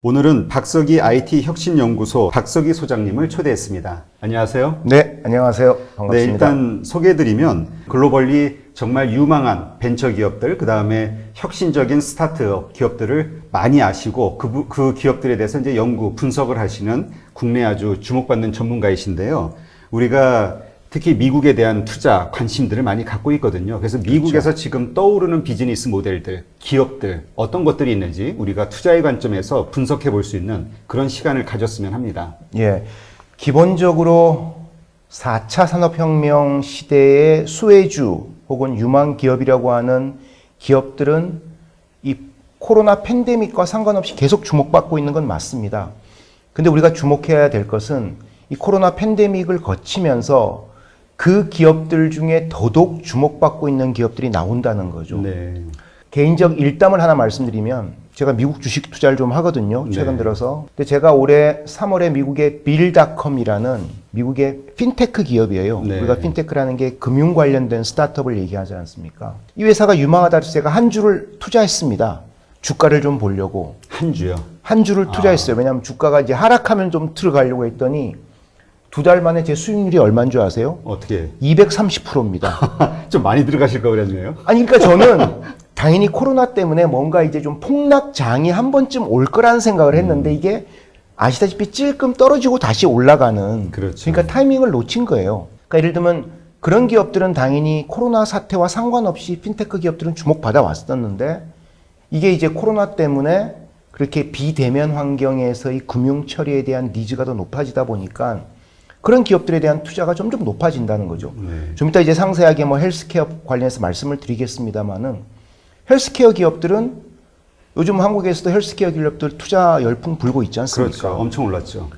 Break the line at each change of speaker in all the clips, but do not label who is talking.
오늘은 박석희 IT혁신연구소 박석희 소장님을 초대했습니다. 안녕하세요.
네, 안녕하세요.
네,
반갑습니다.
일단 소개해드리면 글로벌리 정말 유망한 벤처기업들, 그 다음에 혁신적인 스타트업 기업들을 많이 아시고 그 기업들에 대해서 이제 연구, 분석을 하시는 국내 아주 주목받는 전문가이신데요. 우리가 특히 미국에 대한 투자 관심들을 많이 갖고 있거든요. 그래서 미국에서
그렇죠.
지금 떠오르는 비즈니스 모델들, 기업들, 어떤 것들이 있는지 우리가 투자의 관점에서 분석해 볼 수 있는 그런 시간을 가졌으면 합니다.
예, 기본적으로 4차 산업혁명 시대의 수혜주 혹은 유망 기업이라고 하는 기업들은 이 코로나 팬데믹과 상관없이 계속 주목받고 있는 건 맞습니다. 근데 우리가 주목해야 될 것은 이 코로나 팬데믹을 거치면서 그 기업들 중에 더더욱 주목받고 있는 기업들이 나온다는 거죠.
네.
개인적 일담을 하나 말씀드리면 제가 미국 주식 투자를 좀 하거든요. 최근
네.
들어서. 근데 제가 올해 3월에 미국의 빌닷컴이라는 미국의 핀테크 기업이에요.
네.
우리가 핀테크라는 게 금융 관련된 스타트업을 얘기하지 않습니까? 이 회사가 유망하다 해서 제가 한 주를 투자했습니다. 주가를 좀 보려고.
한 주요.
한 주를 투자했어요. 왜냐하면 주가가 이제 하락하면 좀 들어가려고 했더니 2달 만에 제 수익률이 얼마인 줄 아세요?
어떻게?
230%입니다.
좀 많이 들어가실 거 그랬네요.
아니, 그러니까 저는 당연히 코로나 때문에 뭔가 이제 좀 폭락장이 한 번쯤 올 거라는 생각을 했는데 이게 아시다시피 찔끔 떨어지고 다시 올라가는.
그렇죠.
그러니까 타이밍을 놓친 거예요. 그러니까 예를 들면 그런 기업들은 당연히 코로나 사태와 상관없이 핀테크 기업들은 주목받아 왔었는데 이게 이제 코로나 때문에 그렇게 비대면 환경에서의 금융 처리에 대한 니즈가 더 높아지다 보니까 그런 기업들에 대한 투자가 점점 높아진다는 거죠.
네.
좀 이따 이제 상세하게 뭐 헬스케어 관련해서 말씀을 드리겠습니다만은 헬스케어 기업들은 요즘 한국에서도 헬스케어 기업들 투자 열풍 불고 있지 않습니까?
그렇죠. 엄청 올랐죠.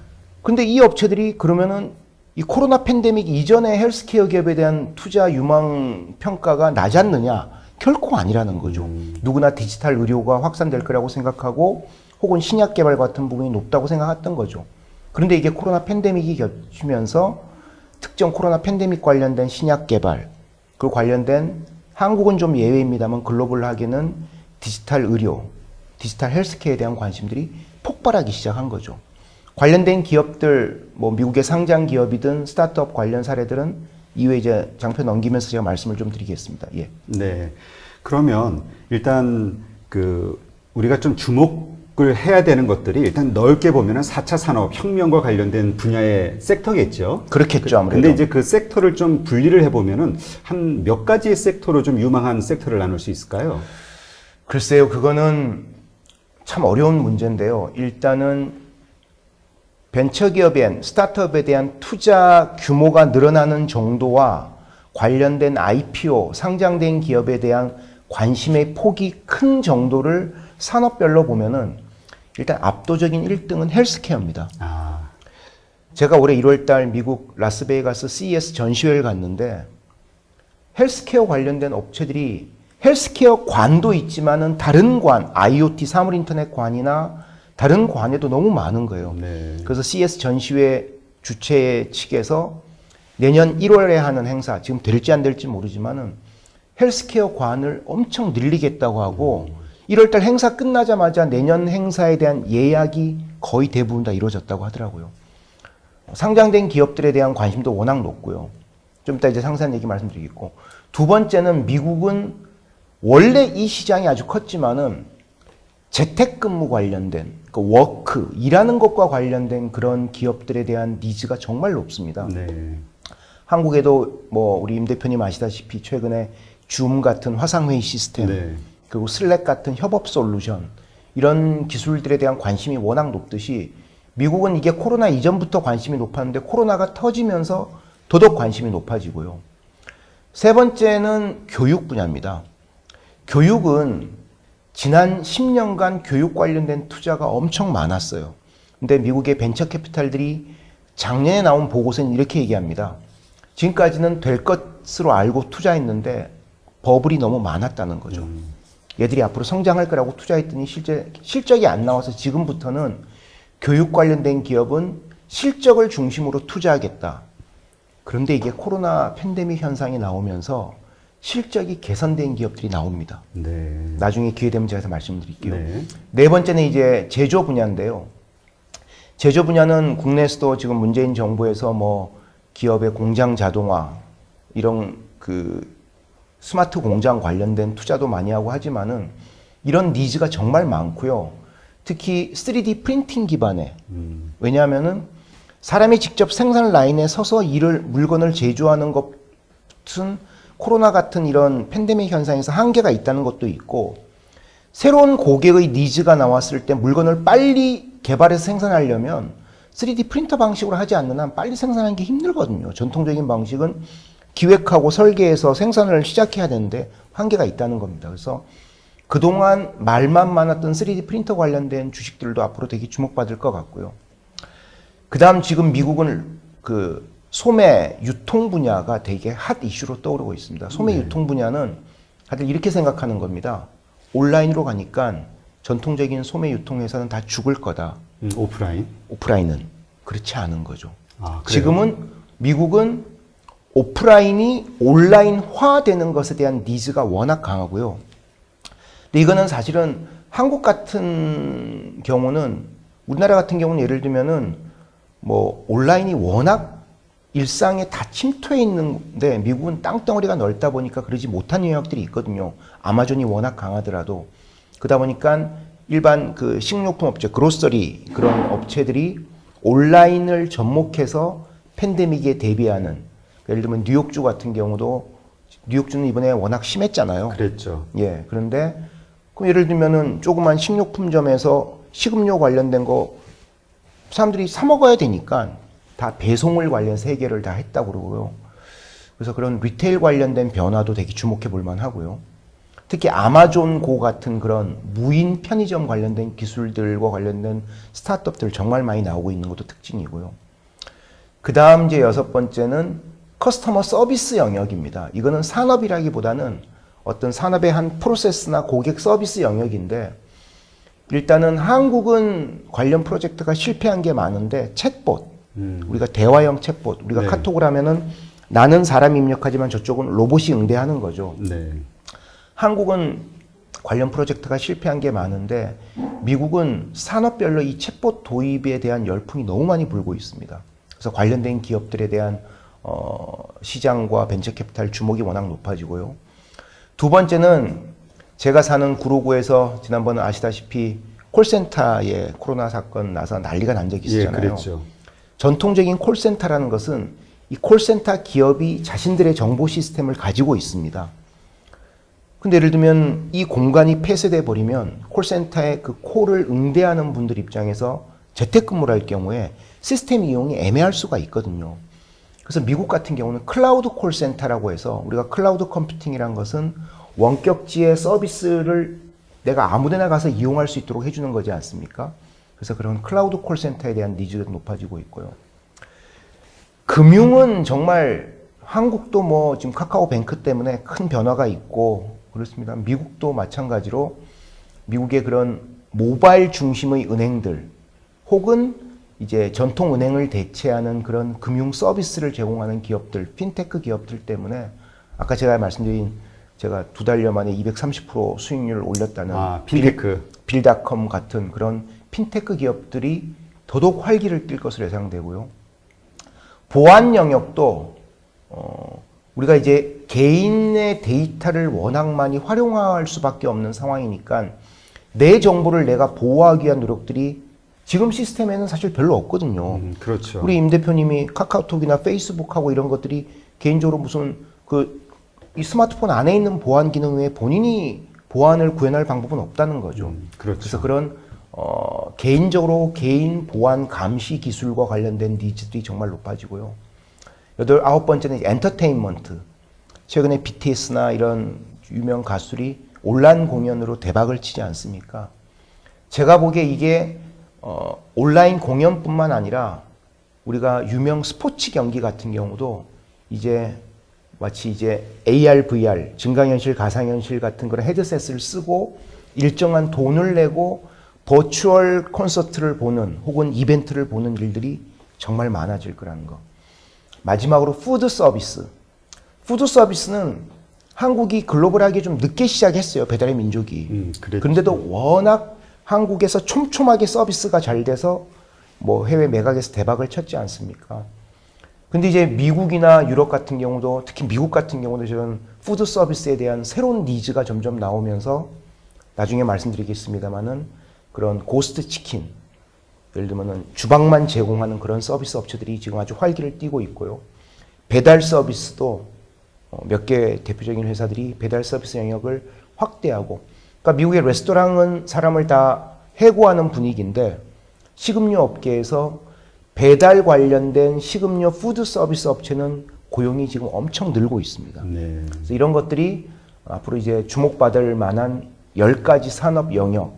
근데 이 업체들이 그러면은 이 코로나 팬데믹 이전에 헬스케어 기업에 대한 투자 유망 평가가 낮았느냐? 결코 아니라는 거죠. 누구나 디지털 의료가 확산될 거라고 생각하고 혹은 신약 개발 같은 부분이 높다고 생각했던 거죠. 그런데 이게 코로나 팬데믹이 겹치면서 특정 코로나 팬데믹 관련된 신약 개발, 그 관련된 한국은 좀 예외입니다만 글로벌하게는 디지털 의료, 디지털 헬스케어에 대한 관심들이 폭발하기 시작한 거죠. 관련된 기업들, 뭐 미국의 상장 기업이든 스타트업 관련 사례들은 이후에 이제 장표 넘기면서 제가 말씀을 좀 드리겠습니다. 예.
네. 그러면 일단 우리가 좀 주목을 해야 되는 것들이 일단 넓게 보면은 4차 산업 혁명과 관련된 분야의 섹터겠죠.
그렇겠죠, 아무래도.
근데 이제 그 섹터를 좀 분리를 해보면은 한 몇 가지의 섹터로 좀 유망한 섹터를 나눌 수 있을까요?
글쎄요, 그거는 참 어려운 문제인데요. 일단은 벤처기업엔 스타트업에 대한 투자 규모가 늘어나는 정도와 관련된 IPO, 상장된 기업에 대한 관심의 폭이 큰 정도를 산업별로 보면은 일단 압도적인 1등은 헬스케어입니다.
아,
제가 올해 1월달 미국 라스베이거스 CES 전시회를 갔는데 헬스케어 관련된 업체들이 헬스케어 관도 있지만은 다른 관, IoT 사물 인터넷 관이나 다른 관에도 너무 많은 거예요.
네.
그래서 CES 전시회 주최 측에서 내년 1월에 하는 행사, 지금 될지 안 될지 모르지만은 헬스케어 관을 엄청 늘리겠다고 하고 1월달 행사 끝나자마자 내년 행사에 대한 예약이 거의 대부분 다 이루어졌다고 하더라고요. 상장된 기업들에 대한 관심도 워낙 높고요. 좀 이따 이제 상세한 얘기 말씀드리겠고. 두 번째는 미국은 원래 이 시장이 아주 컸지만은 재택근무 관련된 그 워크, 일하는 것과 관련된 그런 기업들에 대한 니즈가 정말 높습니다.
네.
한국에도 뭐 우리 임 대표님 아시다시피 최근에 줌 같은 화상회의 시스템,
네.
그리고 슬랙 같은 협업 솔루션, 이런 기술들에 대한 관심이 워낙 높듯이 미국은 이게 코로나 이전부터 관심이 높았는데 코로나가 터지면서 더더욱 관심이 높아지고요. 세 번째는 교육 분야입니다. 교육은 지난 10년간 교육 관련된 투자가 엄청 많았어요. 근데 미국의 벤처 캐피탈들이 작년에 나온 보고서는 이렇게 얘기합니다. 지금까지는 될 것으로 알고 투자했는데 버블이 너무 많았다는 거죠. 얘들이 앞으로 성장할 거라고 투자했더니 실적이 안 나와서 지금부터는 교육 관련된 기업은 실적을 중심으로 투자하겠다. 그런데 이게 코로나 팬데믹 현상이 나오면서 실적이 개선된 기업들이 나옵니다.
네.
나중에 기회 되면 제가 말씀드릴게요.
네.
네 번째는 이제 제조 분야인데요. 제조 분야는 국내에서도 지금 문재인 정부에서 뭐 기업의 공장 자동화 이런 그 스마트 공장 관련된 투자도 많이 하고 하지만은 이런 니즈가 정말 많고요. 특히 3D 프린팅 기반의 왜냐하면은 사람이 직접 생산 라인에 서서 물건을 제조하는 것은 코로나 같은 이런 팬데믹 현상에서 한계가 있다는 것도 있고 새로운 고객의 니즈가 나왔을 때 물건을 빨리 개발해서 생산하려면 3D 프린터 방식으로 하지 않는 한 빨리 생산하는 게 힘들거든요. 전통적인 방식은 기획하고 설계해서 생산을 시작해야 되는데 한계가 있다는 겁니다. 그래서 그동안 말만 많았던 3D 프린터 관련된 주식들도 앞으로 되게 주목받을 것 같고요. 그 다음 지금 미국은 그 소매 유통 분야가 되게 핫 이슈로 떠오르고 있습니다. 소매 유통 분야는 다들 이렇게 생각하는 겁니다. 온라인으로 가니까 전통적인 소매 유통 회사는 다 죽을 거다.
오프라인?
오프라인은 그렇지 않은 거죠.
아, 그래요?
지금은 미국은 오프라인이 온라인화 되는 것에 대한 니즈가 워낙 강하고요. 근데 이거는 사실은 한국 같은 경우는 우리나라 같은 경우는 예를 들면은 뭐 온라인이 워낙 일상에 다 침투해 있는데 미국은 땅덩어리가 넓다 보니까 그러지 못한 영역들이 있거든요. 아마존이 워낙 강하더라도 그러다 보니까 일반 그 식료품 업체, 그로서리 그런 업체들이 온라인을 접목해서 팬데믹에 대비하는 예를 들면 뉴욕주 같은 경우도 뉴욕주는 이번에 워낙 심했잖아요.
그랬죠.
예. 그런데 그럼 예를 들면은 조그만 식료품점에서 식음료 관련된 거 사람들이 사 먹어야 되니까 다 배송을 관련해서 해결을 다 했다고 그러고요. 그래서 그런 리테일 관련된 변화도 되게 주목해 볼 만하고요. 특히 아마존고 같은 그런 무인 편의점 관련된 기술들과 관련된 스타트업들 정말 많이 나오고 있는 것도 특징이고요. 그 다음 이제 여섯 번째는 커스터머 서비스 영역입니다. 이거는 산업이라기보다는 어떤 산업의 한 프로세스나 고객 서비스 영역인데 일단은 한국은 관련 프로젝트가 실패한 게 많은데 챗봇, 우리가 대화형 챗봇, 우리가
네.
카톡을 하면은 나는 사람 입력하지만 저쪽은 로봇이 응대하는 거죠.
네.
한국은 관련 프로젝트가 실패한 게 많은데 미국은 산업별로 이 챗봇 도입에 대한 열풍이 너무 많이 불고 있습니다. 그래서 관련된 기업들에 대한 시장과 벤처캐피탈 주목이 워낙 높아지고요. 두 번째는 제가 사는 구로구에서 지난번에 아시다시피 콜센터에 코로나 사건 나서 난리가 난 적이 있었잖아요.
예, 그랬죠.
전통적인 콜센터라는 것은 이 콜센터 기업이 자신들의 정보 시스템을 가지고 있습니다. 근데 예를 들면 이 공간이 폐쇄돼 버리면 콜센터의 그 콜을 응대하는 분들 입장에서 재택근무를 할 경우에 시스템 이용이 애매할 수가 있거든요. 그래서 미국 같은 경우는 클라우드 콜센터라고 해서 우리가 클라우드 컴퓨팅이라는 것은 원격지의 서비스를 내가 아무데나 가서 이용할 수 있도록 해주는 거지 않습니까? 그래서 그런 클라우드 콜센터에 대한 니즈가 높아지고 있고요. 금융은 정말 한국도 뭐 지금 카카오뱅크 때문에 큰 변화가 있고 그렇습니다. 미국도 마찬가지로 미국의 그런 모바일 중심의 은행들 혹은 이제 전통 은행을 대체하는 그런 금융 서비스를 제공하는 기업들, 핀테크 기업들 때문에 아까 제가 말씀드린 제가 2달 만에 230% 수익률을 올렸다는
핀테크.
빌닷컴 같은 그런 핀테크 기업들이 더더욱 활기를 띨 것으로 예상되고요. 보안 영역도 우리가 이제 개인의 데이터를 워낙 많이 활용할 수밖에 없는 상황이니까 내 정보를 내가 보호하기 위한 노력들이 지금 시스템에는 사실 별로 없거든요.
그렇죠.
우리 임 대표님이 카카오톡이나 페이스북하고 이런 것들이 개인적으로 무슨 이 스마트폰 안에 있는 보안 기능 외에 본인이 보안을 구현할 방법은 없다는 거죠.
그렇죠.
그래서 그런 개인적으로 개인 보안 감시 기술과 관련된 니즈들이 정말 높아지고요. 아홉 번째는 엔터테인먼트. 최근에 BTS나 이런 유명 가수들이 온라인 공연으로 대박을 치지 않습니까? 제가 보기에 이게 온라인 공연뿐만 아니라 우리가 유명 스포츠 경기 같은 경우도 이제 마치 이제 AR, VR, 증강현실, 가상현실 같은 그런 헤드셋을 쓰고 일정한 돈을 내고 버추얼 콘서트를 보는 혹은 이벤트를 보는 일들이 정말 많아질 거라는 거. 마지막으로 푸드 서비스. 푸드 서비스는 한국이 글로벌하게 좀 늦게 시작했어요. 배달의 민족이.
그랬죠.
그런데도 워낙 한국에서 촘촘하게 서비스가 잘 돼서 뭐 해외 매각에서 대박을 쳤지 않습니까? 근데 이제 미국이나 유럽 같은 경우도, 특히 미국 같은 경우도 저런 푸드 서비스에 대한 새로운 니즈가 점점 나오면서 나중에 말씀드리겠습니다만은 그런 고스트 치킨, 예를 들면은 주방만 제공하는 그런 서비스 업체들이 지금 아주 활기를 띠고 있고요. 배달 서비스도 몇 개 대표적인 회사들이 배달 서비스 영역을 확대하고, 그러니까 미국의 레스토랑은 사람을 다 해고하는 분위기인데 식음료 업계에서 배달 관련된 식음료 푸드 서비스 업체는 고용이 지금 엄청 늘고 있습니다.
네.
그래서 이런 것들이 앞으로 이제 주목받을 만한 10가지 산업 영역,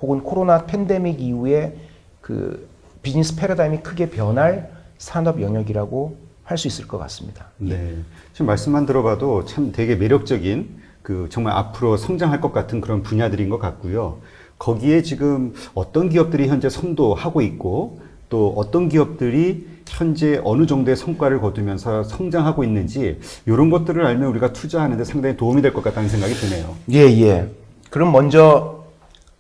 혹은 코로나 팬데믹 이후에 그 비즈니스 패러다임이 크게 변할 산업 영역이라고 할 수 있을 것 같습니다.
네. 지금 말씀만 들어봐도 참 되게 매력적인 그 정말 앞으로 성장할 것 같은 그런 분야들인 것 같고요. 거기에 지금 어떤 기업들이 현재 선도하고 있고 또 어떤 기업들이 현재 어느 정도의 성과를 거두면서 성장하고 있는지 이런 것들을 알면 우리가 투자하는데 상당히 도움이 될 것 같다는 생각이 드네요.
예. 그럼 먼저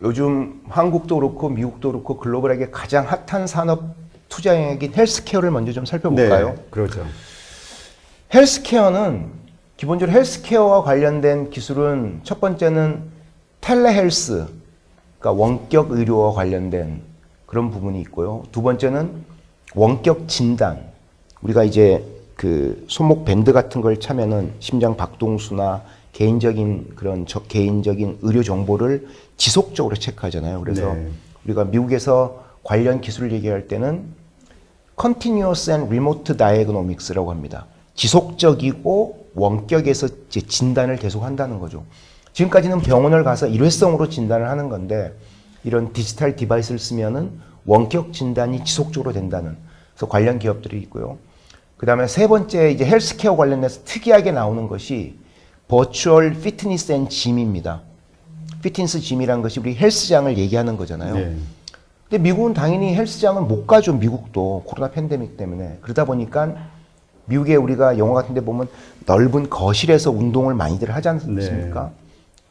요즘 한국도 그렇고 미국도 그렇고 글로벌하게 가장 핫한 산업 투자 영역인 헬스케어를 먼저 좀 살펴볼까요?
네, 그렇죠.
헬스케어는 기본적으로 헬스케어와 관련된 기술은 첫 번째는 텔레헬스, 그러니까 원격 의료와 관련된 그런 부분이 있고요. 두 번째는 원격 진단. 우리가 이제 그 손목 밴드 같은 걸 차면은 심장 박동수나 개인적인 그런 개인적인 의료 정보를 지속적으로 체크하잖아요. 그래서
네.
우리가 미국에서 관련 기술을 얘기할 때는 Continuous and Remote Diagnomics라고 합니다. 지속적이고 원격에서 이제 진단을 계속 한다는 거죠. 지금까지는 병원을 가서 일회성으로 진단을 하는 건데 이런 디지털 디바이스를 쓰면은 원격 진단이 지속적으로 된다는, 그래서 관련 기업들이 있고요. 그 다음에 세 번째 이제 헬스케어 관련해서 특이하게 나오는 것이 버추얼 피트니스 앤 짐입니다. 피트니스 짐이라는 것이 우리 헬스장을 얘기하는 거잖아요.
네.
근데 미국은 당연히 헬스장을 못 가죠. 미국도 코로나 팬데믹 때문에. 그러다 보니까 미국에 우리가 영화 같은 데 보면 넓은 거실에서 운동을 많이들 하지 않습니까?
네.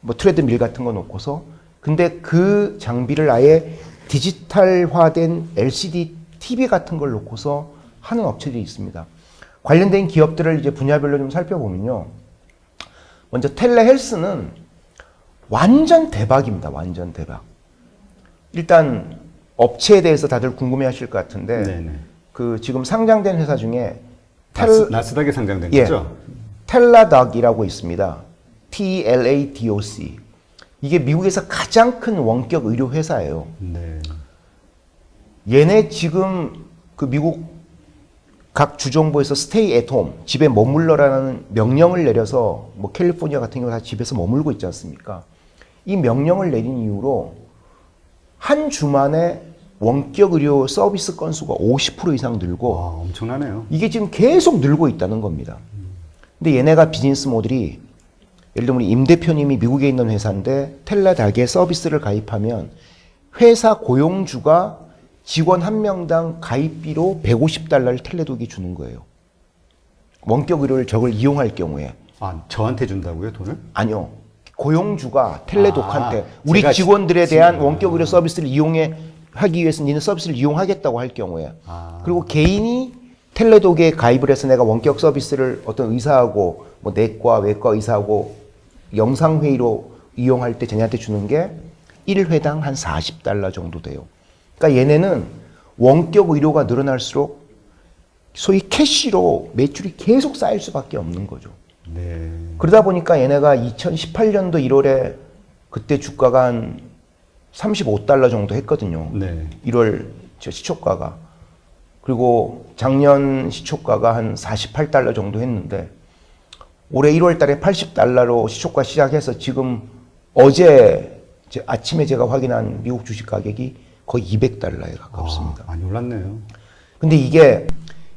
뭐 트레드밀 같은 거 놓고서. 근데 그 장비를 아예 디지털화된 LCD TV 같은 걸 놓고서 하는 업체들이 있습니다. 관련된 기업들을 이제 분야별로 좀 살펴보면요. 먼저 텔레헬스는 완전 대박입니다. 완전 대박. 일단 업체에 대해서 다들 궁금해 하실 것 같은데
네네.
그 지금 상장된 회사 중에
나스닥에 상장된 거죠?
텔라닥이라고 있습니다. TLADOC. 이게 미국에서 가장 큰 원격 의료 회사예요.
네.
얘네 지금 그 미국 각 주정부에서 stay at home, 집에 머물러라는 명령을 내려서 뭐 캘리포니아 같은 경우 다 집에서 머물고 있지 않습니까? 이 명령을 내린 이후로 한 주만에 원격 의료 서비스 건수가 50% 이상 늘고,
와, 엄청나네요.
이게 지금 계속 늘고 있다는 겁니다. 근데 얘네가 비즈니스 모델이, 예를 들면 임 대표님이 미국에 있는 회사인데 텔레닥에 서비스를 가입하면 회사 고용주가 직원 한 명당 가입비로 $150를 텔레독이 주는 거예요. 원격 의료를 저걸 이용할 경우에.
아, 저한테 준다고요, 돈을?
아니요. 고용주가 텔레독한테 우리
제가
직원들에 대한 원격 의료 서비스를 하기 위해서 니네 서비스를 이용하겠다고 할 경우에. 그리고 개인이 텔레독에 가입을 해서 내가 원격 서비스를 어떤 의사하고 뭐 내과, 외과 의사하고 영상회의로 이용할 때 쟤네한테 주는 게 1회당 한 $40 정도 돼요. 그러니까 얘네는 원격 의료가 늘어날수록 소위 캐시로 매출이 계속 쌓일 수밖에 없는 거죠.
네.
그러다 보니까 얘네가 2018년도 1월에 그때 주가가 한 $35 정도 했거든요.
네.
1월 시초가가. 그리고 작년 시초가가 한 $48 정도 했는데 올해 1월 달에 $80로 시초가 시작해서 지금 어제 아침에 제가 확인한 미국 주식 가격이 거의 $200에 가깝습니다.
많이 올랐네요.
근데 이게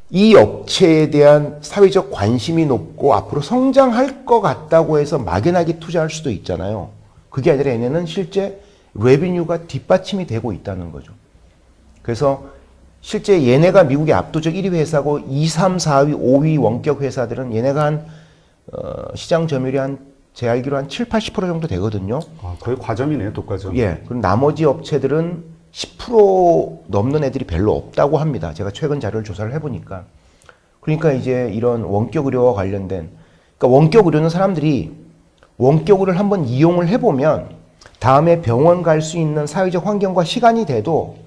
이 업체에 대한 사회적 관심이 높고 앞으로 성장할 것 같다고 해서 막연하게 투자할 수도 있잖아요. 그게 아니라 얘네는 실제 레비뉴가 뒷받침이 되고 있다는 거죠. 그래서 실제 얘네가 미국의 압도적 1위 회사고 2, 3, 4위, 5위 원격 회사들은 얘네가 한 시장 점유율이 제 알기로 한 7, 80% 정도 되거든요.
거의 과점이네요, 독과점.
예. 그럼 나머지 업체들은 10% 넘는 애들이 별로 없다고 합니다. 제가 최근 자료를 조사를 해보니까. 그러니까 이제 이런 원격 의료와 관련된, 그러니까 원격 의료는 사람들이 원격 의료를 한번 이용을 해보면 다음에 병원 갈 수 있는 사회적 환경과 시간이 돼도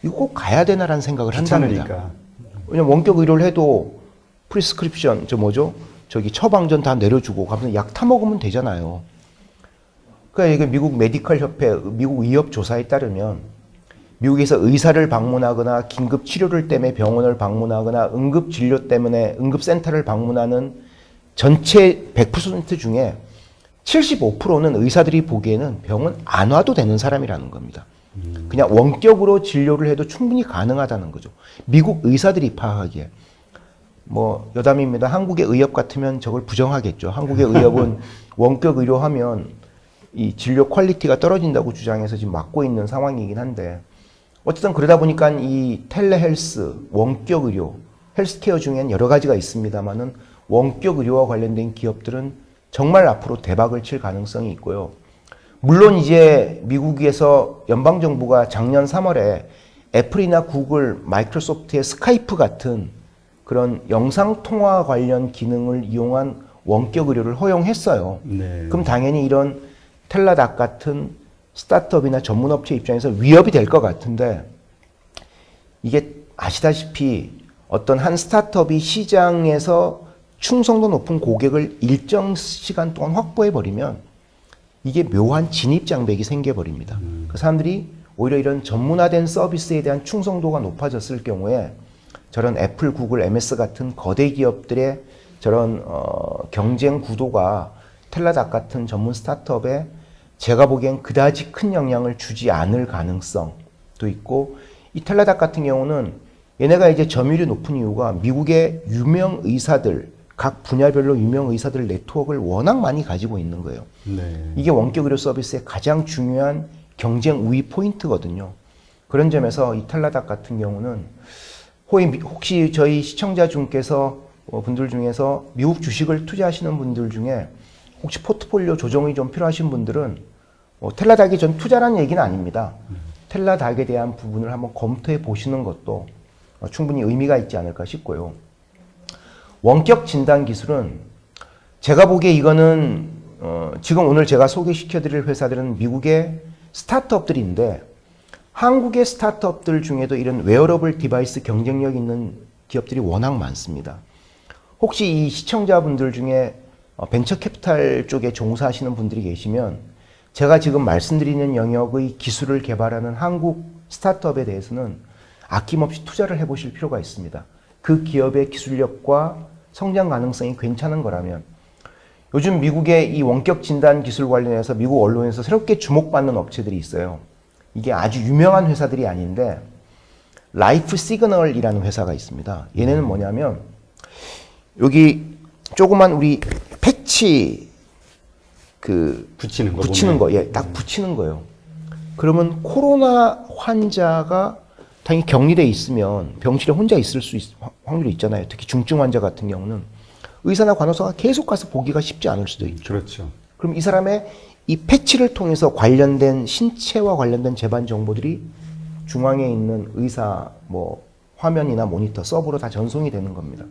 이거 꼭 가야 되나라는 생각을 한답니다.
귀찮으니까.
왜냐면 원격 의료를 해도 프리스크립션, 저기 처방전 다 내려주고 가면 약 타 먹으면 되잖아요. 그러니까 이게 미국 메디컬 협회, 미국 의협 조사에 따르면 미국에서 의사를 방문하거나 긴급 치료를 때문에 병원을 방문하거나 응급 진료 때문에 응급센터를 방문하는 전체 100% 중에 75%는 의사들이 보기에는 병원 안 와도 되는 사람이라는 겁니다. 그냥 원격으로 진료를 해도 충분히 가능하다는 거죠. 미국 의사들이 파악하기에. 뭐 여담입니다. 한국의 의협 같으면 저걸 부정하겠죠. 한국의 의협은 원격 의료하면 이 진료 퀄리티가 떨어진다고 주장해서 지금 막고 있는 상황이긴 한데, 어쨌든 그러다 보니까 이 텔레헬스, 원격 의료, 헬스케어 중엔 여러 가지가 있습니다만은 원격 의료와 관련된 기업들은 정말 앞으로 대박을 칠 가능성이 있고요. 물론 이제 미국에서 연방정부가 작년 3월에 애플이나 구글, 마이크로소프트의 스카이프 같은 그런 영상통화 관련 기능을 이용한 원격 의료를 허용했어요.
네.
그럼 당연히 이런 텔라닥 같은 스타트업이나 전문업체 입장에서 위협이 될 것 같은데, 이게 아시다시피 어떤 한 스타트업이 시장에서 충성도 높은 고객을 일정 시간 동안 확보해버리면 이게 묘한 진입장벽이 생겨버립니다. 그 사람들이 오히려 이런 전문화된 서비스에 대한 충성도가 높아졌을 경우에 저런 애플, 구글, MS 같은 거대 기업들의 저런 경쟁 구도가 텔라닥 같은 전문 스타트업에 제가 보기엔 그다지 큰 영향을 주지 않을 가능성도 있고, 이 텔라닥 같은 경우는 얘네가 이제 점유율이 높은 이유가 미국의 유명 의사들, 각 분야별로 유명 의사들 네트워크를 워낙 많이 가지고 있는 거예요.
네.
이게 원격 의료 서비스의 가장 중요한 경쟁 우위 포인트거든요. 그런 점에서 이 텔라닥 같은 경우는 혹시 저희 시청자 중께서 분들 중에서 미국 주식을 투자하시는 분들 중에 혹시 포트폴리오 조정이 좀 필요하신 분들은 텔라닥이 전 투자라는 얘기는 아닙니다. 텔라닥에 대한 부분을 한번 검토해 보시는 것도 충분히 의미가 있지 않을까 싶고요. 원격 진단 기술은 제가 보기에 이거는 지금 오늘 제가 소개시켜 드릴 회사들은 미국의 스타트업들인데, 한국의 스타트업들 중에도 이런 웨어러블 디바이스 경쟁력 있는 기업들이 워낙 많습니다. 혹시 이 시청자분들 중에 벤처 캐피탈 쪽에 종사하시는 분들이 계시면 제가 지금 말씀드리는 영역의 기술을 개발하는 한국 스타트업에 대해서는 아낌없이 투자를 해보실 필요가 있습니다. 그 기업의 기술력과 성장 가능성이 괜찮은 거라면. 요즘 미국의 이 원격 진단 기술 관련해서 미국 언론에서 새롭게 주목받는 업체들이 있어요. 이게 아주 유명한 회사들이 아닌데 라이프 시그널이라는 회사가 있습니다. 얘네는 뭐냐면 여기 조그만 우리 패치 붙이는 거, 예, 딱 붙이는 거예요. 그러면 코로나 환자가 당연히 격리돼 있으면 병실에 혼자 있을 확률이 있잖아요. 특히 중증 환자 같은 경우는 의사나 간호사가 계속 가서 보기가 쉽지 않을 수도 있죠.
그렇죠.
그럼 이 사람의 이 패치를 통해서 관련된 신체와 관련된 재반 정보들이 중앙에 있는 의사 화면이나 모니터, 서버로 다 전송이 되는 겁니다.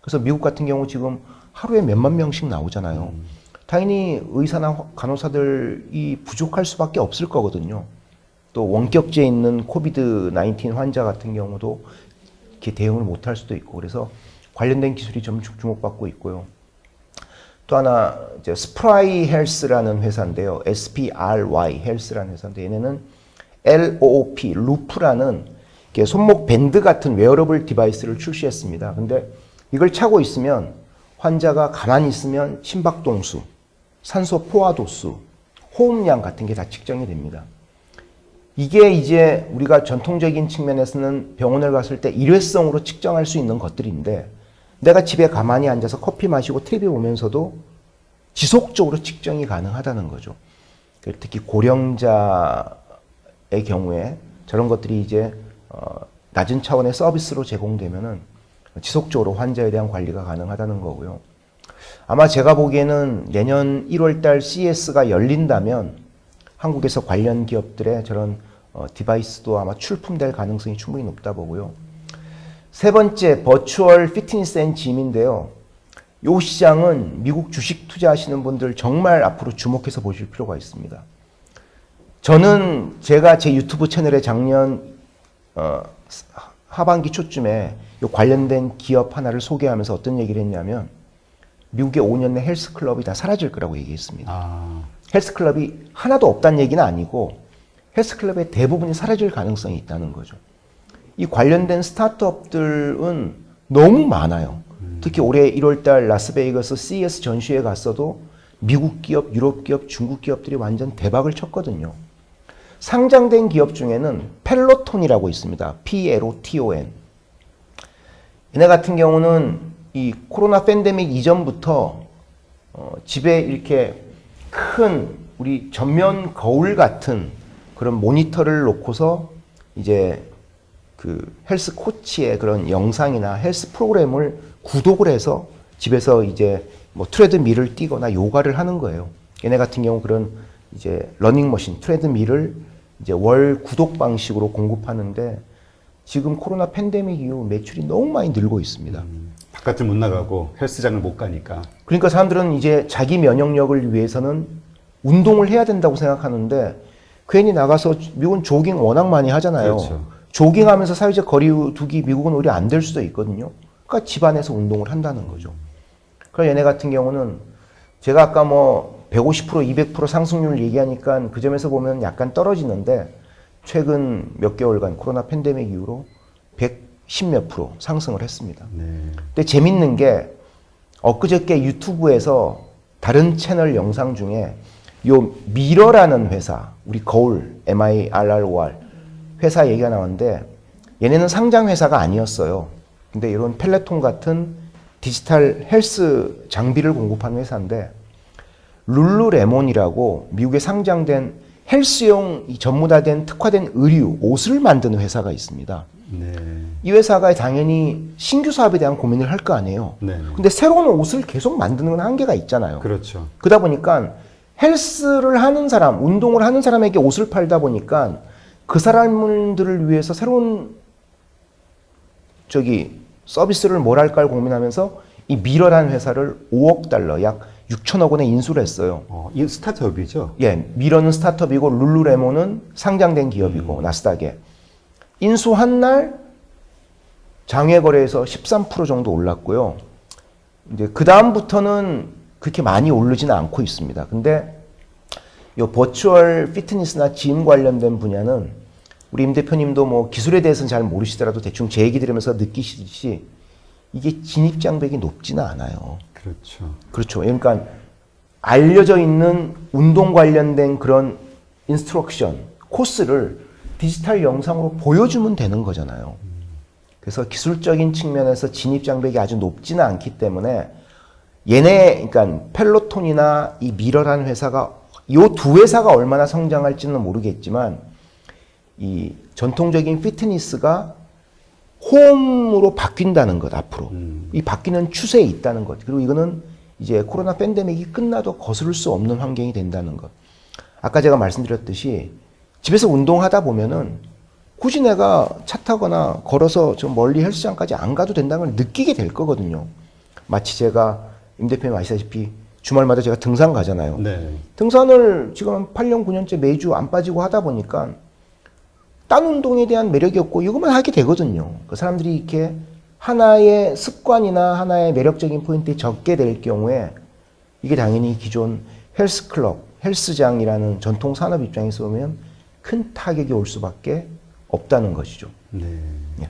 그래서 미국 같은 경우 지금 하루에 몇만 명씩 나오잖아요. 당연히 의사나 간호사들이 부족할 수밖에 없을 거거든요. 또 원격제에 있는 코비드 19 환자 같은 경우도 이렇게 대응을 못할 수도 있고, 그래서 관련된 기술이 좀 주목받고 있고요. 또 하나 이제 스프라이 헬스라는 회사인데요. SPRY 헬스라는 회사인데, 얘네는 LOP, 루프라는 손목 밴드 같은 웨어러블 디바이스를 출시했습니다. 근데 이걸 차고 있으면 환자가 가만히 있으면 심박동수, 산소 포화도수, 호흡량 같은 게 다 측정이 됩니다. 이게 이제 우리가 전통적인 측면에서는 병원을 갔을 때 일회성으로 측정할 수 있는 것들인데, 내가 집에 가만히 앉아서 커피 마시고 TV 보면서도 지속적으로 측정이 가능하다는 거죠. 특히 고령자의 경우에 저런 것들이 이제 낮은 차원의 서비스로 제공되면은 지속적으로 환자에 대한 관리가 가능하다는 거고요. 아마 제가 보기에는 내년 1월 달 CES가 열린다면 한국에서 관련 기업들의 저런 디바이스도 아마 출품될 가능성이 충분히 높다 보고요. 세 번째, 버추얼 피트니스 앤 짐인데요. 이 시장은 미국 주식 투자하시는 분들 정말 앞으로 주목해서 보실 필요가 있습니다. 저는 제가 제 유튜브 채널에 작년 하반기 초쯤에 이 관련된 기업 하나를 소개하면서 어떤 얘기를 했냐면 미국의 5년 내 헬스클럽이 다 사라질 거라고 얘기했습니다. 헬스클럽이 하나도 없다는 얘기는 아니고 헬스클럽의 대부분이 사라질 가능성이 있다는 거죠. 이 관련된 스타트업들은 너무 많아요. 특히 올해 1월달 라스베이거스 CES 전시회 갔어도 미국 기업, 유럽 기업, 중국 기업들이 완전 대박을 쳤거든요. 상장된 기업 중에는 펠로톤이라고 있습니다. PLOTON. 얘네 같은 경우는 이 코로나 팬데믹 이전부터 집에 이렇게 큰 우리 전면 거울 같은 그런 모니터를 놓고서 이제 그 헬스 코치의 그런 영상이나 헬스 프로그램을 구독을 해서 집에서 이제 뭐 트레드밀을 뛰거나 요가를 하는 거예요. 얘네 같은 경우 그런 이제 러닝머신, 트레드밀을 이제 월 구독 방식으로 공급하는데 지금 코로나 팬데믹 이후 매출이 너무 많이 늘고 있습니다.
바깥을 못 나가고 헬스장을 못 가니까.
그러니까 사람들은 이제 자기 면역력을 위해서는 운동을 해야 된다고 생각하는데 괜히 나가서 미국은 조깅 워낙 많이 하잖아요.
그렇죠.
조깅하면서 사회적 거리두기 미국은 오히려 안 될 수도 있거든요. 그러니까 집안에서 운동을 한다는 거죠. 그럼 얘네 같은 경우는 제가 아까 뭐 150%, 200% 상승률을 얘기하니까 그 점에서 보면 약간 떨어지는데 최근 몇 개월간 코로나 팬데믹 이후로 110몇 프로 상승을 했습니다.
네.
근데 재밌는 게 엊그저께 유튜브에서 다른 채널 영상 중에 요 미러라는 회사, 우리 거울, MIRROR 회사 얘기가 나왔는데 얘네는 상장 회사가 아니었어요. 근데 이런 펠레톤 같은 디지털 헬스 장비를 공급하는 회사인데 룰루레몬이라고 미국에 상장된 헬스용 전무다된 특화된 의류, 옷을 만드는 회사가 있습니다.
네.
이 회사가 당연히 신규 사업에 대한 고민을 할 거 아니에요.
네.
근데 새로운 옷을 계속 만드는 건 한계가 있잖아요.
그렇죠.
그러다 보니까 헬스를 하는 사람, 운동을 하는 사람에게 옷을 팔다 보니까 그 사람들을 위해서 새로운 서비스를 뭘 할까를 고민하면서 이 미러라는 회사를 5억 달러, 약 6천억 원에 인수를 했어요.
이 스타트업이죠?
예, 미러는 스타트업이고 룰루레몬은 상장된 기업이고 나스닥에 인수한 날 장외 거래에서 13% 정도 올랐고요. 이제 그 다음부터는 그렇게 많이 오르지는 않고 있습니다. 근데 이 버추얼 피트니스나 짐 관련된 분야는 우리 임 대표님도 뭐 기술에 대해서는 잘 모르시더라도 대충 제 얘기 들으면서 느끼시듯이 이게 진입 장벽이 높지는 않아요.
그렇죠.
그렇죠. 그러니까 알려져 있는 운동 관련된 그런 인스트럭션, 코스를 디지털 영상으로 보여주면 되는 거잖아요. 그래서 기술적인 측면에서 진입 장벽이 아주 높지는 않기 때문에 얘네, 그러니까 펠로톤이나 이 미러라는 회사가 이 두 회사가 얼마나 성장할지는 모르겠지만 이 전통적인 피트니스가 홈으로 바뀐다는 것 앞으로 이 바뀌는 추세에 있다는 것 그리고 이거는 이제 코로나 팬데믹이 끝나도 거스를 수 없는 환경이 된다는 것. 아까 제가 말씀드렸듯이 집에서 운동하다 보면은 굳이 내가 차 타거나 걸어서 좀 멀리 헬스장까지 안 가도 된다는 걸 느끼게 될 거거든요. 마치 제가 임 대표님 아시다시피 주말마다 제가 등산 가잖아요.
네.
등산을 지금 8년, 9년째 매주 안 빠지고 하다 보니까 딴 운동에 대한 매력이 없고 이것만 하게 되거든요. 그 사람들이 이렇게 하나의 습관이나 하나의 매력적인 포인트에 적게 될 경우에 이게 당연히 기존 헬스클럽, 헬스장이라는 전통 산업 입장에서 보면 큰 타격이 올 수밖에 없다는 것이죠.
네.
예.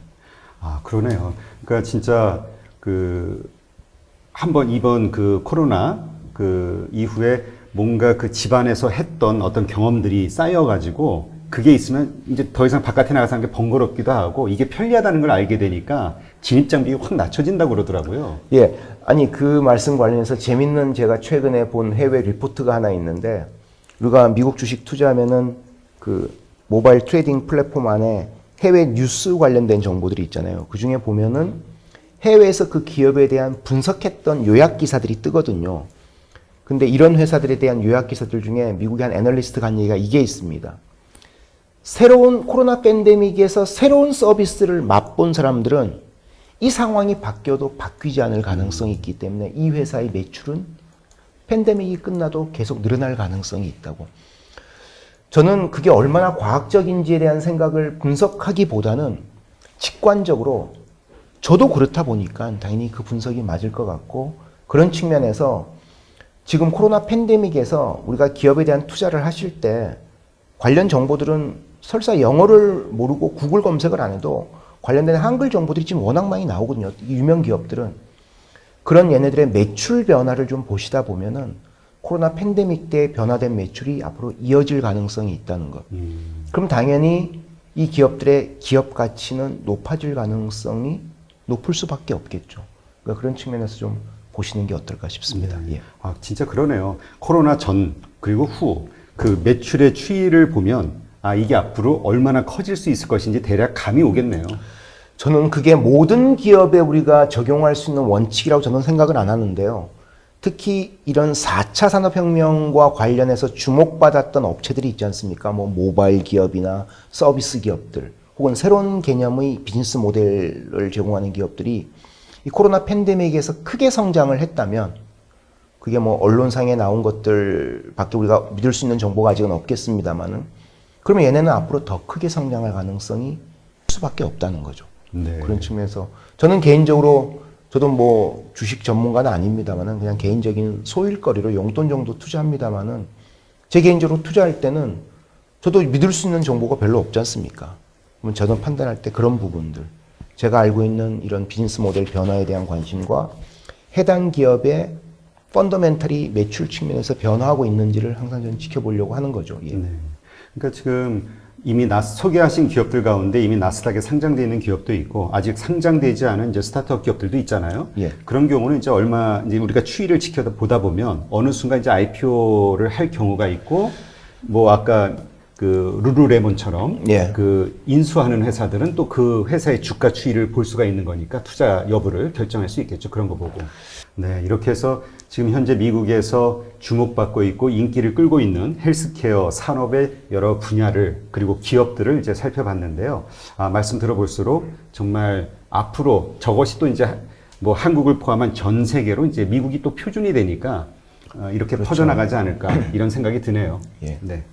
아, 그러네요. 그러니까 진짜 한번 이번 코로나 이후에 뭔가 집안에서 했던 어떤 경험들이 쌓여가지고 그게 있으면 이제 더 이상 바깥에 나가서 하는 게 번거롭기도 하고 이게 편리하다는 걸 알게 되니까 진입장벽이 확 낮춰진다고 그러더라고요.
예. 아니, 그 말씀 관련해서 재밌는 제가 최근에 본 해외 리포트가 하나 있는데 우리가 미국 주식 투자하면은 그 모바일 트레이딩 플랫폼 안에 해외 뉴스 관련된 정보들이 있잖아요. 그 중에 보면은 해외에서 그 기업에 대한 분석했던 요약 기사들이 뜨거든요. 근데 이런 회사들에 대한 요약 기사들 중에 미국의 한 애널리스트가 한 얘기가 이게 있습니다. 새로운 코로나 팬데믹에서 새로운 서비스를 맛본 사람들은 이 상황이 바뀌어도 바뀌지 않을 가능성이 있기 때문에 이 회사의 매출은 팬데믹이 끝나도 계속 늘어날 가능성이 있다고. 저는 그게 얼마나 과학적인지에 대한 생각을 분석하기보다는 직관적으로 저도 그렇다 보니까 당연히 그 분석이 맞을 것 같고, 그런 측면에서 지금 코로나 팬데믹에서 우리가 기업에 대한 투자를 하실 때 관련 정보들은 설사 영어를 모르고 구글 검색을 안 해도 관련된 한글 정보들이 지금 워낙 많이 나오거든요. 유명 기업들은. 그런 얘네들의 매출 변화를 좀 보시다 보면은 코로나 팬데믹 때 변화된 매출이 앞으로 이어질 가능성이 있다는 것. 그럼 당연히 이 기업들의 기업 가치는 높아질 가능성이 높을 수밖에 없겠죠. 그러니까 그런 측면에서 좀 보시는 게 어떨까 싶습니다.
네.
예.
아, 진짜 그러네요. 코로나 전 그리고 후 그 매출의 추이를 보면 아, 이게 앞으로 얼마나 커질 수 있을 것인지 대략 감이 오겠네요.
저는 그게 모든 기업에 우리가 적용할 수 있는 원칙이라고 저는 생각을 안 하는데요. 특히 이런 4차 산업혁명과 관련해서 주목받았던 업체들이 있지 않습니까? 뭐 모바일 기업이나 서비스 기업들, 혹은 새로운 개념의 비즈니스 모델을 제공하는 기업들이 이 코로나 팬데믹에서 크게 성장을 했다면, 그게 뭐 언론상에 나온 것들밖에 우리가 믿을 수 있는 정보가 아직은 없겠습니다만은, 그러면 얘네는 앞으로 더 크게 성장할 가능성이 수밖에 없다는 거죠.
네.
그런 측면에서 저는 개인적으로, 저도 뭐 주식 전문가는 아닙니다만은 그냥 개인적인 소일거리로 용돈 정도 투자합니다만은, 제 개인적으로 투자할 때는 저도 믿을 수 있는 정보가 별로 없지 않습니까? 그러면 저는 판단할 때 그런 부분들, 제가 알고 있는 이런 비즈니스 모델 변화에 대한 관심과 해당 기업의 펀더멘털이 매출 측면에서 변화하고 있는지를 항상 저는 지켜보려고 하는 거죠. 예.
네. 그러니까 지금 이미 소개하신 기업들 가운데 이미 나스닥에 상장되어 있는 기업도 있고 아직 상장되지 않은 이제 스타트업 기업들도 있잖아요.
예.
그런 경우는 이제 이제 우리가 추이를 지켜보다 보면 어느 순간 이제 IPO를 할 경우가 있고, 뭐 아까 그 룰루레몬처럼
예.
그 인수하는 회사들은 또 그 회사의 주가 추이를 볼 수가 있는 거니까 투자 여부를 결정할 수 있겠죠. 그런 거 보고. 네, 이렇게 해서 지금 현재 미국에서 주목받고 있고 인기를 끌고 있는 헬스케어 산업의 여러 분야를 그리고 기업들을 이제 살펴봤는데요. 아, 말씀 들어볼수록 정말 앞으로 저것이 또 이제 뭐 한국을 포함한 전 세계로 이제 미국이 또 표준이 되니까 이렇게
그렇죠.
퍼져나가지 않을까 이런 생각이 드네요.
예.
네.